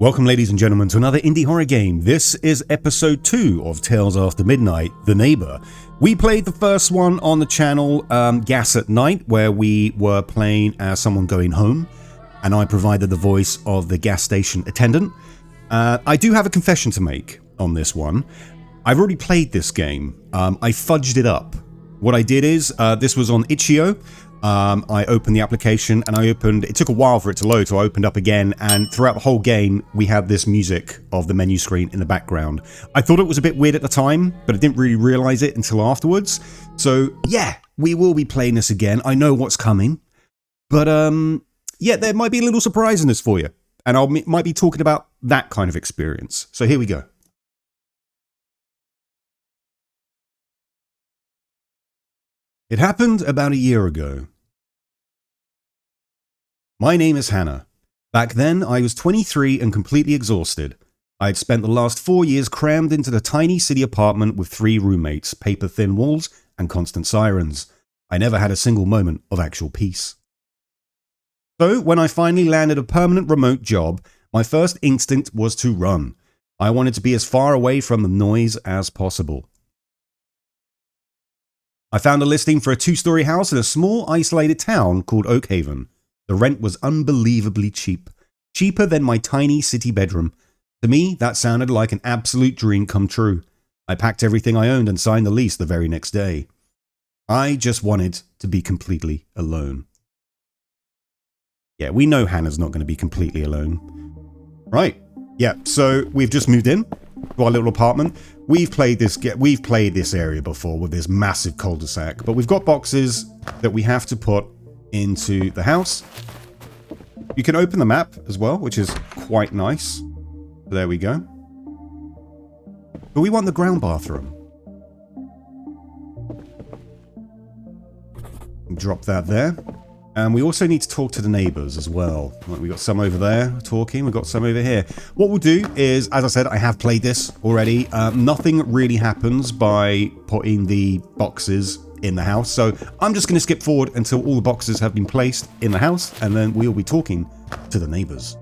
Welcome, ladies and gentlemen, to another indie horror game. This is episode 2 of Tales After Midnight, The Neighbour. We played the first one on the channel, Gas at Night, where we were playing as someone going home, and I provided the voice of the gas station attendant. I do have a confession to make on this one. I've already played this game. I fudged it up. What I did is, this was on itch.io. I opened the application and it took a while for it to load, so I opened up again, and throughout the whole game we had this music of the menu screen in the background. I thought it was a bit weird at the time, but I didn't really realise it until afterwards. So yeah, we will be playing this again. I know what's coming, but yeah, there might be a little surprise in this for you, and I might be talking about that kind of experience. So here we go. It happened about a year ago. My name is Hannah. Back then, I was 23 and completely exhausted. I had spent the last 4 years crammed into the tiny city apartment with 3 roommates, paper-thin walls, and constant sirens. I never had a single moment of actual peace. So, when I finally landed a permanent remote job, my first instinct was to run. I wanted to be as far away from the noise as possible. I found a listing for a 2-story house in a small, isolated town called Oakhaven. The rent was unbelievably cheap. Cheaper than my tiny city bedroom. To me, that sounded like an absolute dream come true. I packed everything I owned and signed the lease the very next day. I just wanted to be completely alone. Yeah, we know Hannah's not going to be completely alone. Right. Yeah, so we've just moved in to our little apartment. We've played this area before with this massive cul-de-sac, but we've got boxes that we have to put into the house. You can open the map as well, which is quite nice. There we go. But we want the ground bathroom. Drop that there. And we also need to talk to the neighbours as well. We've got some over there talking, we've got some over here. What we'll do is, as I said, I have played this already. Nothing really happens by putting the boxes in the house. So I'm just going to skip forward until all the boxes have been placed in the house, and then we'll be talking to the neighbours.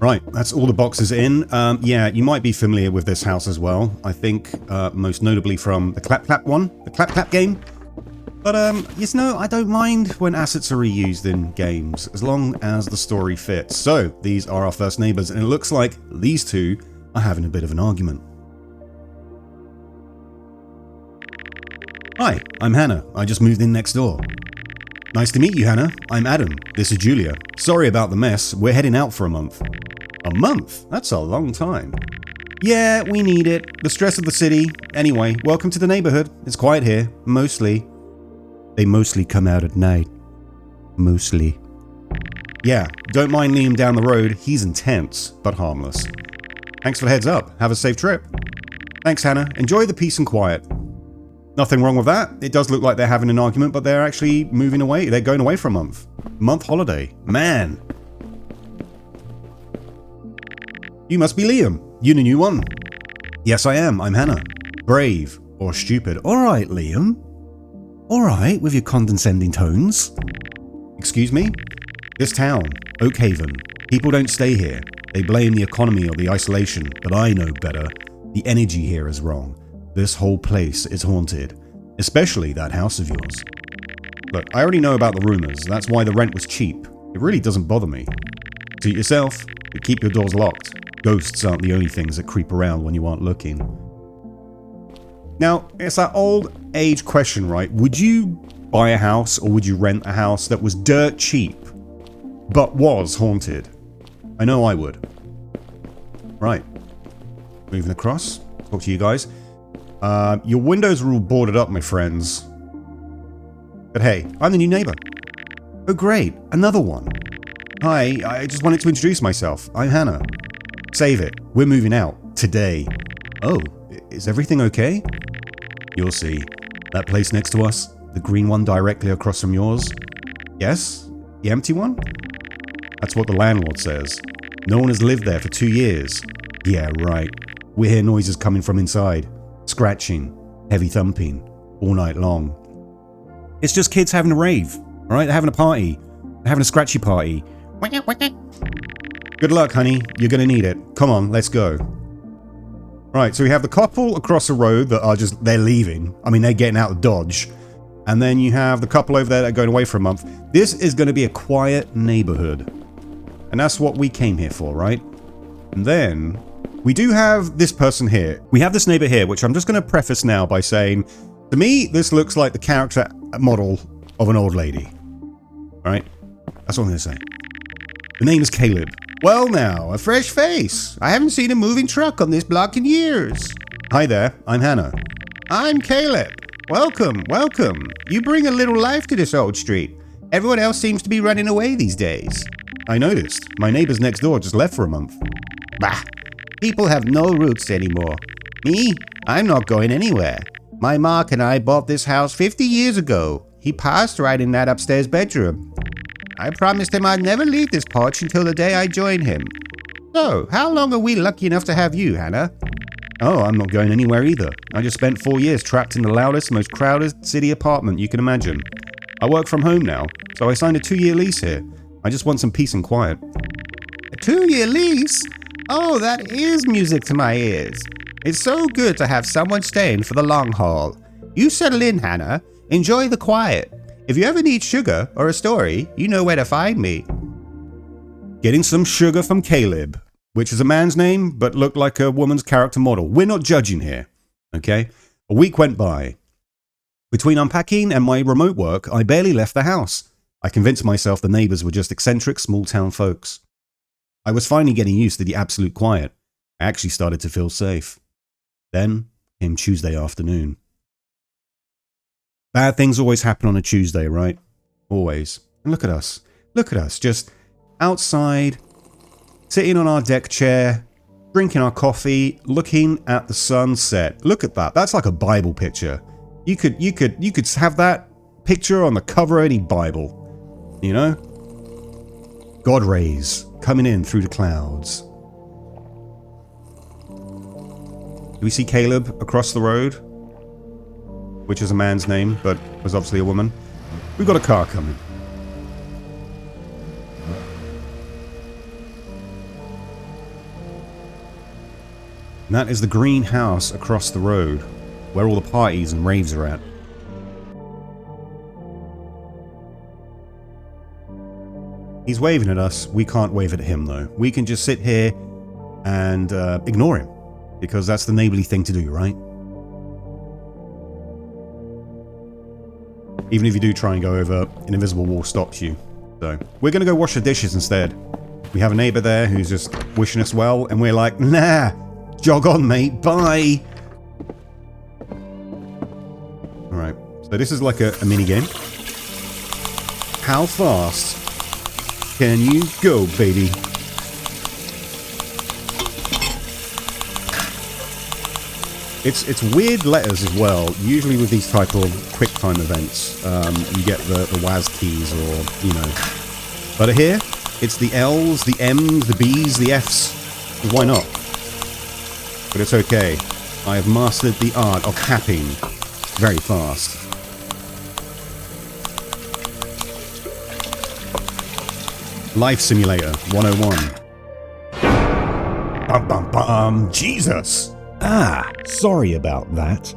Right, that's all the boxes in. Yeah, you might be familiar with this house as well. I think most notably from the Clap Clap one, the Clap Clap game. But, you know, I don't mind when assets are reused in games, as long as the story fits. So, these are our first neighbours, and it looks like these two are having a bit of an argument. Hi, I'm Hannah. I just moved in next door. Nice to meet you, Hannah. I'm Adam. This is Julia. Sorry about the mess. We're heading out for a month. A month? That's a long time. Yeah, we need it. The stress of the city. Anyway, welcome to the neighbourhood. It's quiet here. Mostly. They mostly come out at night. Mostly. Yeah, don't mind Liam down the road. He's intense, but harmless. Thanks for the heads up. Have a safe trip. Thanks, Hannah. Enjoy the peace and quiet. Nothing wrong with that. It does look like they're having an argument, but they're actually moving away. They're going away for a month. Month holiday. Man. You must be Liam. You the new one. Yes, I am. I'm Hannah. Brave or stupid. All right, Liam. Alright, with your condescending tones. Excuse me? This town, Oakhaven, people don't stay here. They blame the economy or the isolation, but I know better. The energy here is wrong. This whole place is haunted. Especially that house of yours. Look, I already know about the rumours. That's why the rent was cheap. It really doesn't bother me. Suit yourself, but keep your doors locked. Ghosts aren't the only things that creep around when you aren't looking. Now, it's that old age question, right? Would you buy a house or would you rent a house that was dirt cheap, but was haunted? I know I would. Right. Moving across. Talk to you guys. Your windows are all boarded up, my friends. But hey, I'm the new neighbour. Oh great, another one. Hi, I just wanted to introduce myself. I'm Hannah. Save it. We're moving out. Today. Oh, is everything okay? You'll see. That place next to us, the green one directly across from yours. Yes? The empty one? That's what the landlord says. No one has lived there for 2 years. Yeah, right. We hear noises coming from inside. Scratching, heavy thumping, all night long. It's just kids having a rave, alright? They're having a party. They're having a scratchy party. Good luck, honey. You're gonna need it. Come on, let's go. Right, so we have the couple across the road that are just, they're leaving. I mean, they're getting out of Dodge. And then you have the couple over there that are going away for a month. This is going to be a quiet neighborhood. And that's what we came here for, right? And then we do have this person here. We have this neighbor here, which I'm just going to preface now by saying, to me, this looks like the character model of an old lady. All right? That's what I'm going to say. The name is Caleb. Well now, a fresh face. I haven't seen a moving truck on this block in years. Hi there, I'm Hannah. I'm Caleb. Welcome, welcome. You bring a little life to this old street. Everyone else seems to be running away these days. I noticed. My neighbors next door just left for a month. Bah. People have no roots anymore. Me? I'm not going anywhere. My Mark and I bought this house 50 years ago. He passed right in that upstairs bedroom. I promised him I'd never leave this porch until the day I join him. So, how long are we lucky enough to have you, Hannah? Oh, I'm not going anywhere either. I just spent 4 years trapped in the loudest, most crowded city apartment you can imagine. I work from home now, so I signed a 2-year lease here. I just want some peace and quiet. A 2-year lease? Oh, that is music to my ears. It's so good to have someone staying for the long haul. You settle in, Hannah. Enjoy the quiet. If you ever need sugar or a story, you know where to find me. Getting some sugar from Caleb. Which is a man's name, but looked like a woman's character model. We're not judging here, okay? A week went by. Between unpacking and my remote work, I barely left the house. I convinced myself the neighbors were just eccentric small-town folks. I was finally getting used to the absolute quiet. I actually started to feel safe. Then came Tuesday afternoon. Bad things always happen on a Tuesday, right? Always. And look at us. Look at us, just outside, sitting on our deck chair, drinking our coffee, looking at the sunset. Look at that. That's like a Bible picture. You could have that picture on the cover of any Bible. You know? God rays coming in through the clouds. Do we see Caleb across the road? Which is a man's name, but was obviously a woman. We've got a car coming. And that is the green house across the road, where all the parties and raves are at. He's waving at us. We can't wave at him, though. We can just sit here and ignore him, because that's the neighborly thing to do, right? Even if you do try and go over, an invisible wall stops you. So, we're going to go wash the dishes instead. We have a neighbor there who's just wishing us well, and we're like, nah! Jog on, mate. Bye. Alright. So this is like a mini game. How fast can you go, baby? It's weird letters as well. Usually with these type of quick time events, you get the WAS keys or, you know. But here, it's the L's, the M's, the B's, the F's. Why not? But it's okay. I have mastered the art of tapping very fast. Life Simulator 101. Bum bum bum. Jesus! Ah, sorry about that.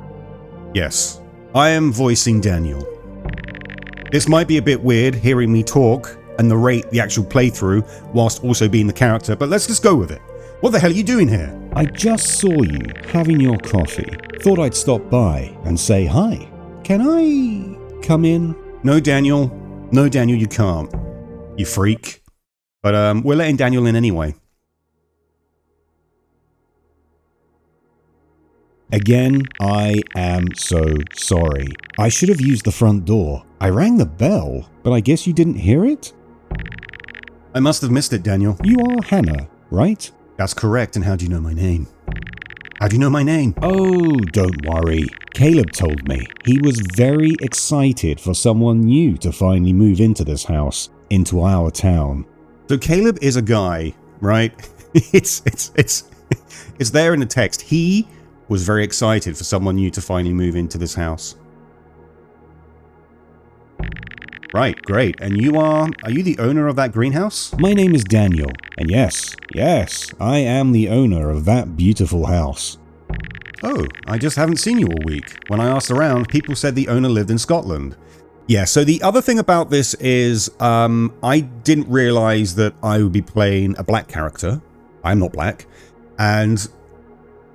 Yes, I am voicing Daniel. This might be a bit weird hearing me talk and narrate the actual playthrough whilst also being the character, but let's just go with it. What the hell are you doing here? I just saw you having your coffee. Thought I'd stop by and say hi. Can I come in? No, Daniel. No, Daniel, you can't. You freak. But we're letting Daniel in anyway. Again, I am so sorry. I should have used the front door. I rang the bell, but I guess you didn't hear it? I must have missed it, Daniel. You are Hannah, right? That's correct, and how do you know my name? How do you know my name? Oh, don't worry. Caleb told me. He was very excited for someone new to finally move into this house, into our town. So Caleb is a guy, right? It's there in the text. He was very excited for someone new to finally move into this house. Right, great. And are you the owner of that greenhouse? My name is Daniel, and yes, I am the owner of that beautiful house. Oh, I just haven't seen you all week. When I asked around, people said the owner lived in Scotland. Yeah, so the other thing about this is I didn't realize that I would be playing a black character. I'm not black. And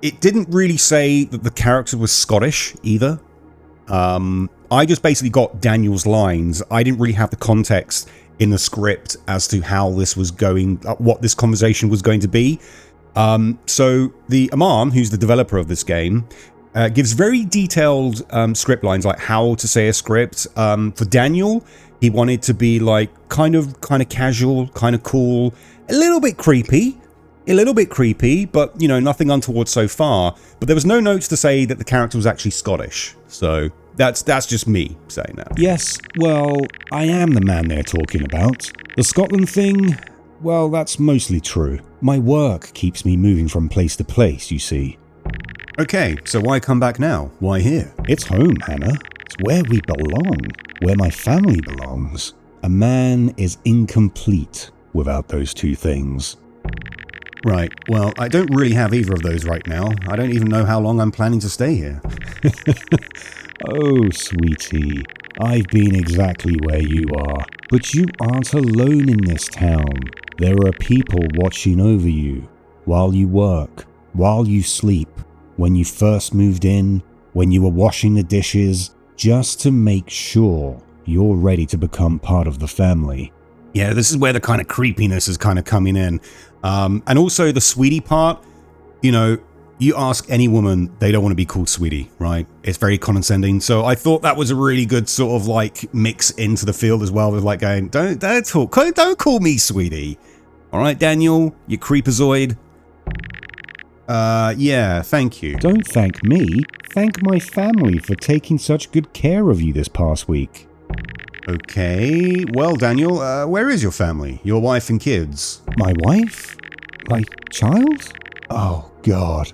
it didn't really say that the character was Scottish either. I just basically got Daniel's lines. I didn't really have the context in the script as to how this was going, what this conversation was going to be. So the Aman, who's the developer of this game, gives very detailed script lines, like how to say a script. For Daniel, he wanted to be like kind of casual, kind of cool, a little bit creepy, but you know, nothing untoward so far. But there was no notes to say that the character was actually Scottish. So that's just me saying that. Yes, well, I am the man they're talking about. The Scotland thing, well, that's mostly true. My work keeps me moving from place to place, you see. Okay, so why come back now? Why here? It's home, Hannah. It's where we belong, where my family belongs. A man is incomplete without those two things. Right, well, I don't really have either of those right now. I don't even know how long I'm planning to stay here. Oh, sweetie, I've been exactly where you are. But you aren't alone in this town. There are people watching over you while you work, while you sleep, when you first moved in, when you were washing the dishes, just to make sure you're ready to become part of the family. Yeah, this is where the kind of creepiness is kind of coming in. And also the sweetie part, you know, you ask any woman, they don't want to be called sweetie, right? It's very condescending. So I thought that was a really good sort of like mix into the field as well, with like going, don't call me sweetie. All right, Daniel, you creepazoid. Yeah, thank you. Don't thank me. Thank my family for taking such good care of you this past week. Okay, well, Daniel, where is your family? Your wife and kids? My wife? My child? Oh, God.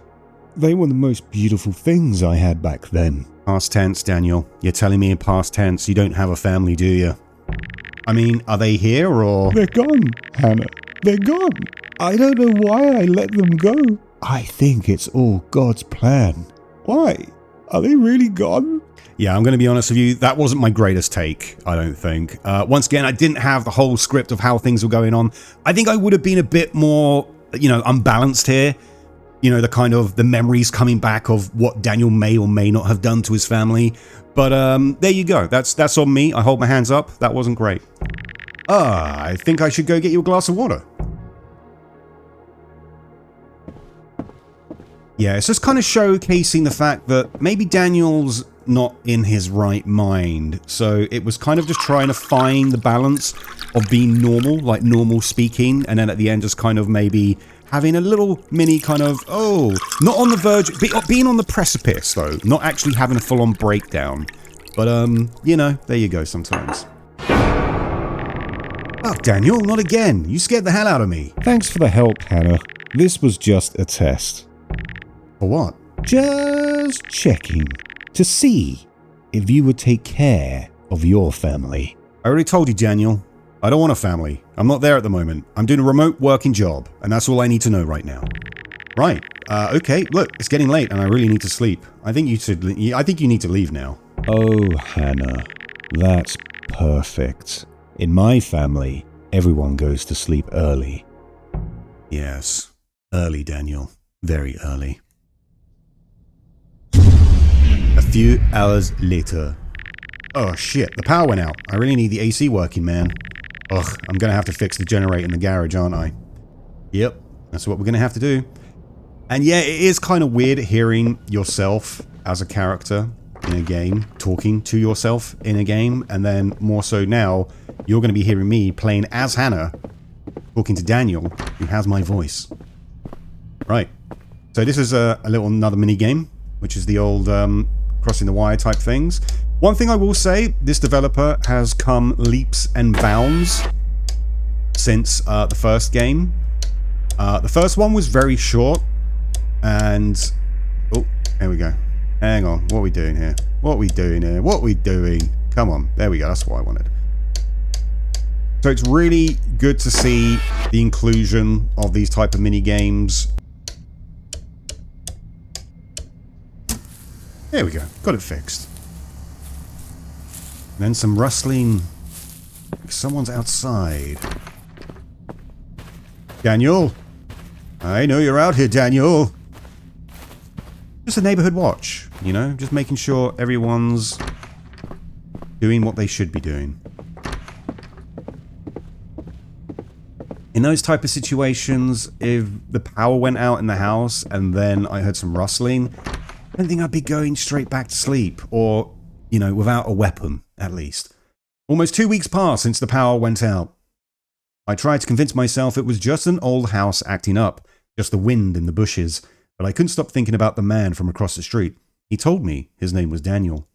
They were the most beautiful things I had back then. Past tense, Daniel. You're telling me in past tense you don't have a family, do you? I mean, are they here or...? They're gone, Hannah. They're gone. I don't know why I let them go. I think it's all God's plan. Why? Are they really gone? Yeah, I'm going to be honest with you, that wasn't my greatest take, I don't think. Once again, I didn't have the whole script of how things were going on. I think I would have been a bit more, unbalanced here. You know, the memories coming back of what Daniel may or may not have done to his family. But there you go. That's on me. I hold my hands up. That wasn't great. I think I should go get you a glass of water. Yeah, it's just kind of showcasing the fact that maybe Daniel's not in his right mind. So it was kind of just trying to find the balance of being normal, like normal speaking, and then at the end just kind of maybe having a little mini kind of, not on the verge, being on the precipice though, not actually having a full-on breakdown. But, there you go sometimes. Oh, Daniel, not again. You scared the hell out of me. Thanks for the help, Hannah. This was just a test. For what? Just checking to see if you would take care of your family. I already told you, Daniel. I don't want a family. I'm not there at the moment. I'm doing a remote working job, and that's all I need to know right now. Right. Okay. Look, it's getting late, and I really need to sleep. I think you need to leave now. Oh, Hannah, that's perfect. In my family, everyone goes to sleep early. Yes, early, Daniel. Very early. A few hours later. Oh shit, the power went out. I really need the AC working, man. Ugh, I'm gonna have to fix the generator in the garage, aren't I? Yep, that's what we're gonna have to do. And yeah, it is kind of weird hearing yourself as a character in a game, talking to yourself in a game, and then more so now, you're gonna be hearing me playing as Hannah, talking to Daniel, who has my voice. Right. So this is another mini game, which is the old crossing the wire type things. One thing I will say, this developer has come leaps and bounds since the first game. The first one was very short, and oh, here we go. Hang on, what are we doing here? What are we doing here? What are we doing? Come on, there we go. That's what I wanted. So it's really good to see the inclusion of these type of mini games. There we go. Got it fixed. And then some rustling. Someone's outside. Daniel? I know you're out here, Daniel. Just a neighborhood watch, you know? Just making sure everyone's doing what they should be doing. In those type of situations, if the power went out in the house and then I heard some rustling, I don't think I'd be going straight back to sleep. Or, you know, without a weapon, at least. Almost 2 weeks passed since the power went out. I tried to convince myself it was just an old house acting up, just the wind in the bushes, but I couldn't stop thinking about the man from across the street. He told me his name was Daniel.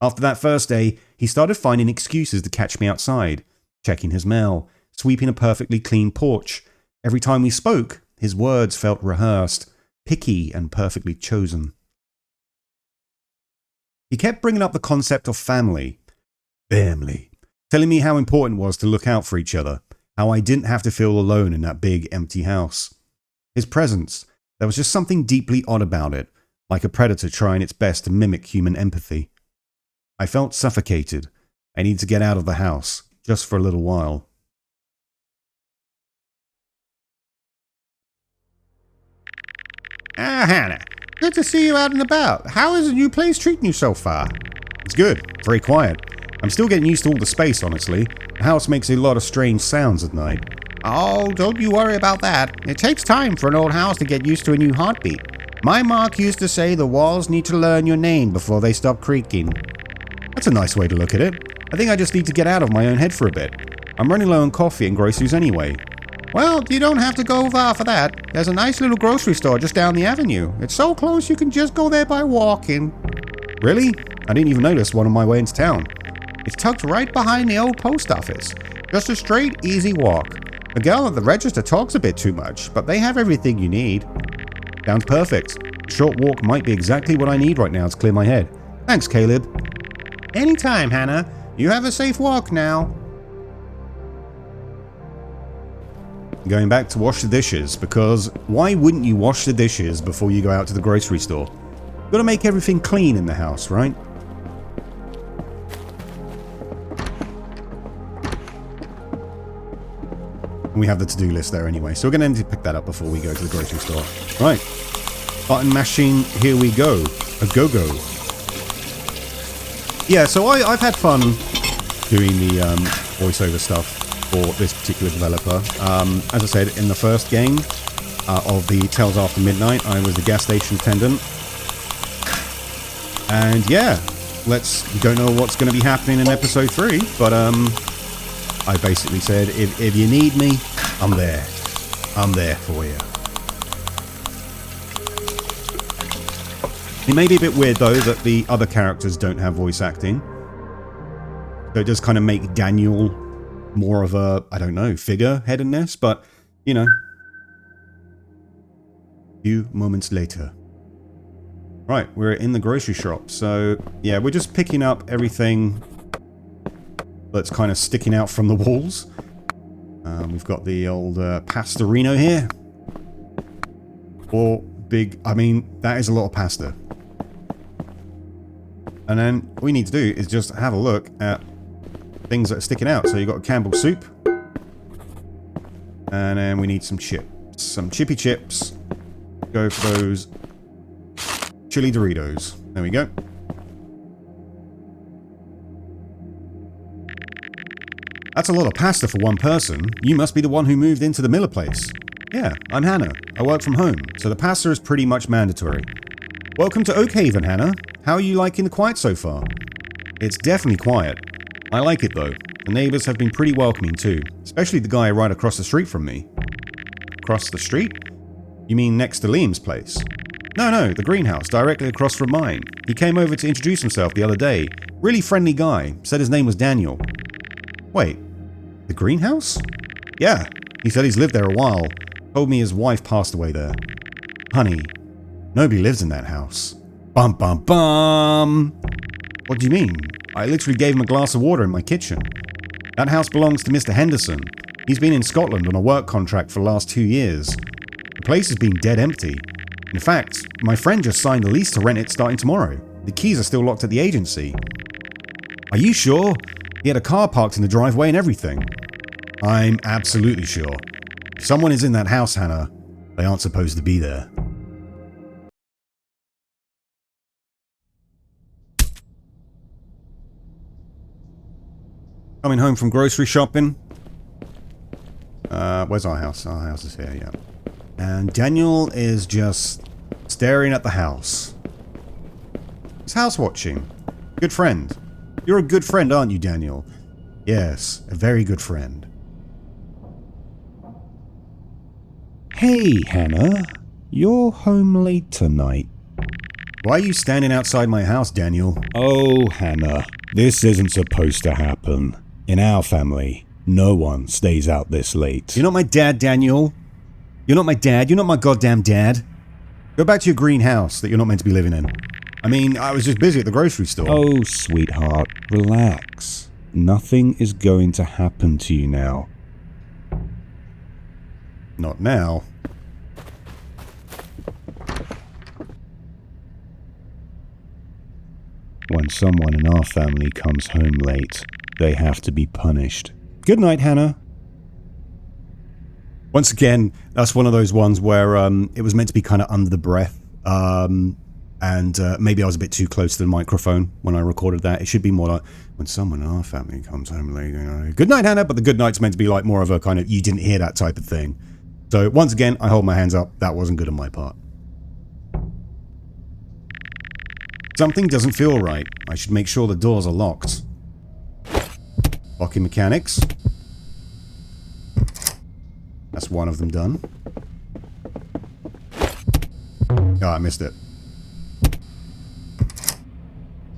After that first day, he started finding excuses to catch me outside, checking his mail, sweeping a perfectly clean porch. Every time we spoke, his words felt rehearsed, picky and perfectly chosen. He kept bringing up the concept of family, telling me how important it was to look out for each other, how I didn't have to feel alone in that big empty house. His presence, there was just something deeply odd about it, like a predator trying its best to mimic human empathy. I felt suffocated. I needed to get out of the house, just for a little while. Ah, Hannah. Good to see you out and about. How is the new place treating you so far? It's good. Very quiet. I'm still getting used to all the space, honestly. The house makes a lot of strange sounds at night. Oh, don't you worry about that. It takes time for an old house to get used to a new heartbeat. My Mark used to say the walls need to learn your name before they stop creaking. That's a nice way to look at it. I think I just need to get out of my own head for a bit. I'm running low on coffee and groceries anyway. Well, you don't have to go far for that. There's a nice little grocery store just down the avenue. It's so close you can just go there by walking. Really? I didn't even notice one on my way into town. It's tucked right behind the old post office. Just a straight, easy walk. The girl at the register talks a bit too much, but they have everything you need. Sounds perfect. A short walk might be exactly what I need right now to clear my head. Thanks, Caleb. Anytime, Hannah. You have a safe walk now. Going back to wash the dishes, because why wouldn't you wash the dishes before you go out to the grocery store? You've got to make everything clean in the house, right? And we have the to-do list there anyway, so we're going to need to pick that up before we go to the grocery store. Right. Button mashing, here we go. A go-go. Yeah, so I've had fun doing the voiceover stuff for this particular developer. As I said, in the first game of the Tales After Midnight, I was the gas station attendant. And yeah, we don't know what's going to be happening in episode 3, but I basically said, if you need me, I'm there. I'm there for you. It may be a bit weird, though, that the other characters don't have voice acting. So it does kind of make Daniel more of a, I don't know, figurehead in this, but, you know. A few moments later. Right, we're in the grocery shop, so, yeah, we're just picking up everything that's kind of sticking out from the walls. We've got the old pastorino here. Or big, I mean, that is a lot of pasta. And then all we need to do is just have a look at things that are sticking out. So you've got a Campbell's soup. And then we need some chips. Some chippy chips. Go for those chili Doritos. There we go. That's a lot of pasta for one person. You must be the one who moved into the Miller place. Yeah, I'm Hannah. I work from home, so the pasta is pretty much mandatory. Welcome to Oakhaven, Hannah. How are you liking the quiet so far? It's definitely quiet. I like it though. The neighbors have been pretty welcoming too, especially the guy right across the street from me. Across the street? You mean next to Liam's place? No, the greenhouse, directly across from mine. He came over to introduce himself the other day. Really friendly guy, said his name was Daniel. Wait, the greenhouse? Yeah, he said he's lived there a while. Told me his wife passed away there. Honey, nobody lives in that house. Bum bum bum! What do you mean? I literally gave him a glass of water in my kitchen. That house belongs to Mr. Henderson. He's been in Scotland on a work contract for the last 2 years. The place has been dead empty. In fact, my friend just signed a lease to rent it starting tomorrow. The keys are still locked at the agency. Are you sure? He had a car parked in the driveway and everything. I'm absolutely sure. If someone is in that house, Hannah, they aren't supposed to be there. Coming home from grocery shopping. Where's our house? Our house is here, yeah. And Daniel is just staring at the house. He's house watching. Good friend. You're a good friend, aren't you, Daniel? Yes, a very good friend. Hey, Hannah. You're home late tonight. Why are you standing outside my house, Daniel? Oh, Hannah. This isn't supposed to happen. In our family, no one stays out this late. You're not my dad, Daniel. You're not my dad. You're not my goddamn dad. Go back to your green house that you're not meant to be living in. I mean, I was just busy at the grocery store. Oh, sweetheart, relax. Nothing is going to happen to you now. Not now. When someone in our family comes home late, they have to be punished. Good night, Hannah. Once again, that's one of those ones where it was meant to be kind of under the breath. And maybe I was a bit too close to the microphone when I recorded that. It should be more like, when someone in our family comes home late, you know, good night, Hannah, but the good night's meant to be like more of a kind of, you didn't hear that type of thing. So once again, I hold my hands up. That wasn't good on my part. Something doesn't feel right. I should make sure the doors are locked. Locking mechanics. That's one of them done. Oh, I missed it.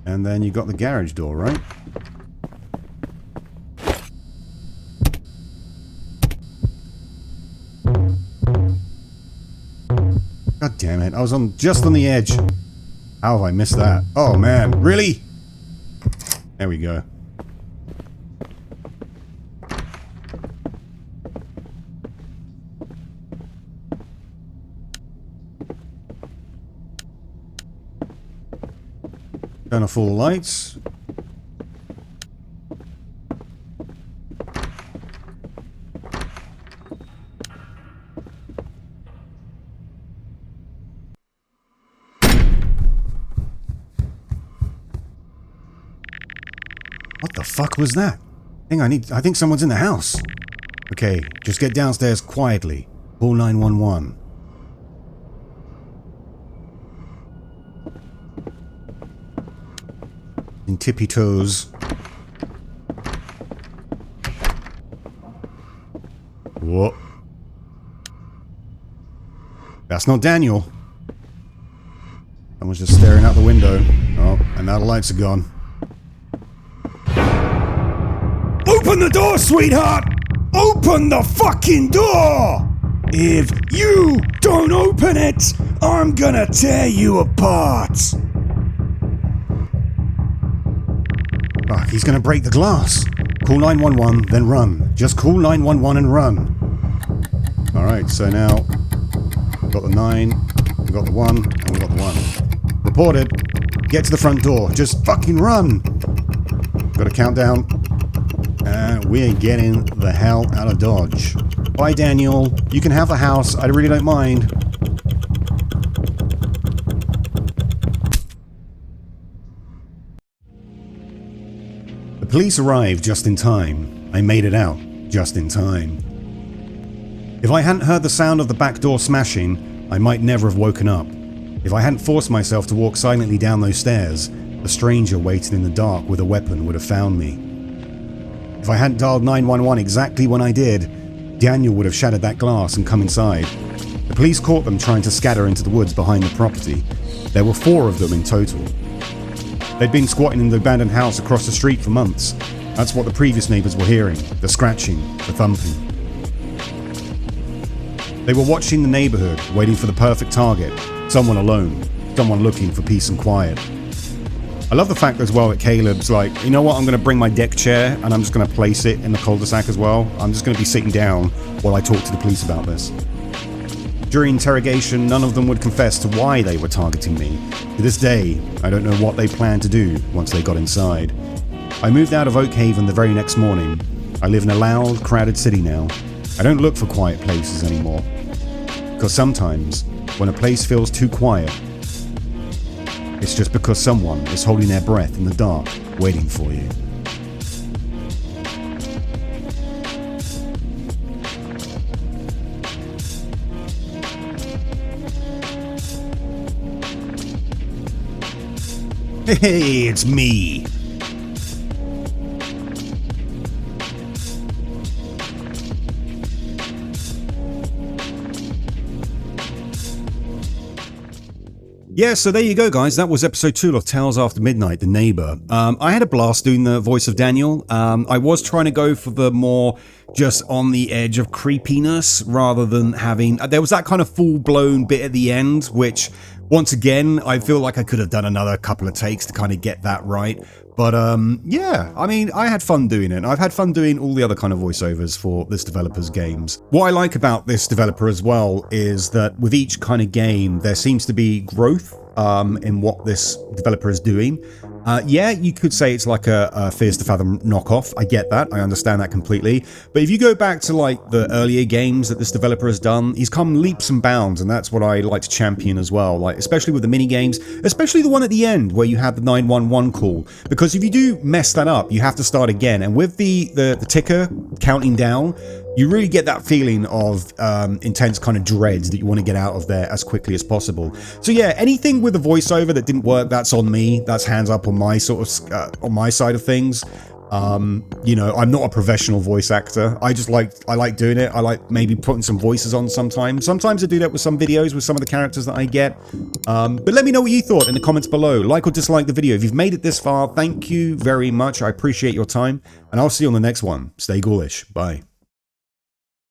And then you got the garage door, right? God damn it, I was just on the edge. How have I missed that? Oh man, really? There we go. Turn off all the lights. What the fuck was that? I think someone's in the house. Okay, just get downstairs quietly. Call 911. In tippy toes. Whoa. That's not Daniel. Someone's just staring out the window. Oh, and now the lights are gone. Open the door, sweetheart! Open the fucking door! If you don't open it, I'm gonna tear you apart! Fuck, he's gonna break the glass. Call 911, then run. Just call 911 and run. Alright, so now we've got the 9, we've got the 1, and we've got the 1. Reported. Get to the front door. Just fucking run! Got a countdown. And we're getting the hell out of Dodge. Bye, Daniel. You can have the house. I really don't mind. The police arrived just in time. I made it out just in time. If I hadn't heard the sound of the back door smashing, I might never have woken up. If I hadn't forced myself to walk silently down those stairs, the stranger waiting in the dark with a weapon would have found me. If I hadn't dialed 911 exactly when I did, Daniel would have shattered that glass and come inside. The police caught them trying to scatter into the woods behind the property. There were 4 of them in total. They'd been squatting in the abandoned house across the street for months. That's what the previous neighbours were hearing, the scratching, the thumping. They were watching the neighbourhood, waiting for the perfect target, someone alone, someone looking for peace and quiet. I love the fact as well that Caleb's like, you know what, I'm going to bring my deck chair and I'm just going to place it in the cul-de-sac as well. I'm just going to be sitting down while I talk to the police about this. During interrogation, none of them would confess to why they were targeting me. To this day, I don't know what they planned to do once they got inside. I moved out of Oakhaven the very next morning. I live in a loud, crowded city now. I don't look for quiet places anymore. Because sometimes, when a place feels too quiet, it's just because someone is holding their breath in the dark, waiting for you. Hey, it's me. Yeah, so there you go, guys. That was episode 2 of Tales After Midnight, The Neighbour. I had a blast doing the voice of Daniel. I was trying to go for the more just on the edge of creepiness rather than having... There was that kind of full-blown bit at the end, which, once again, I feel like I could have done another couple of takes to kind of get that right. But yeah, I mean, I had fun doing it. I've had fun doing all the other kind of voiceovers for this developer's games. What I like about this developer as well is that with each kind of game, there seems to be growth in what this developer is doing. Yeah, you could say it's like a Fears to Fathom knockoff. I get that. I understand that completely. But if you go back to like the earlier games that this developer has done, he's come leaps and bounds, and that's what I like to champion as well. Like, especially with the mini games, especially the one at the end where you had the 911 call. Because if you do mess that up, you have to start again. And with the ticker counting down, you really get that feeling of intense kind of dreads that you want to get out of there as quickly as possible. So yeah, anything with a voiceover that didn't work, that's on me. That's hands up on my sort of on my side of things. You know, I'm not a professional voice actor. I like doing it. I like maybe putting some voices on sometimes. Sometimes I do that with some videos with some of the characters that I get. But let me know what you thought in the comments below. Like or dislike the video. If you've made it this far, thank you very much. I appreciate your time, and I'll see you on the next one. Stay ghoulish. Bye.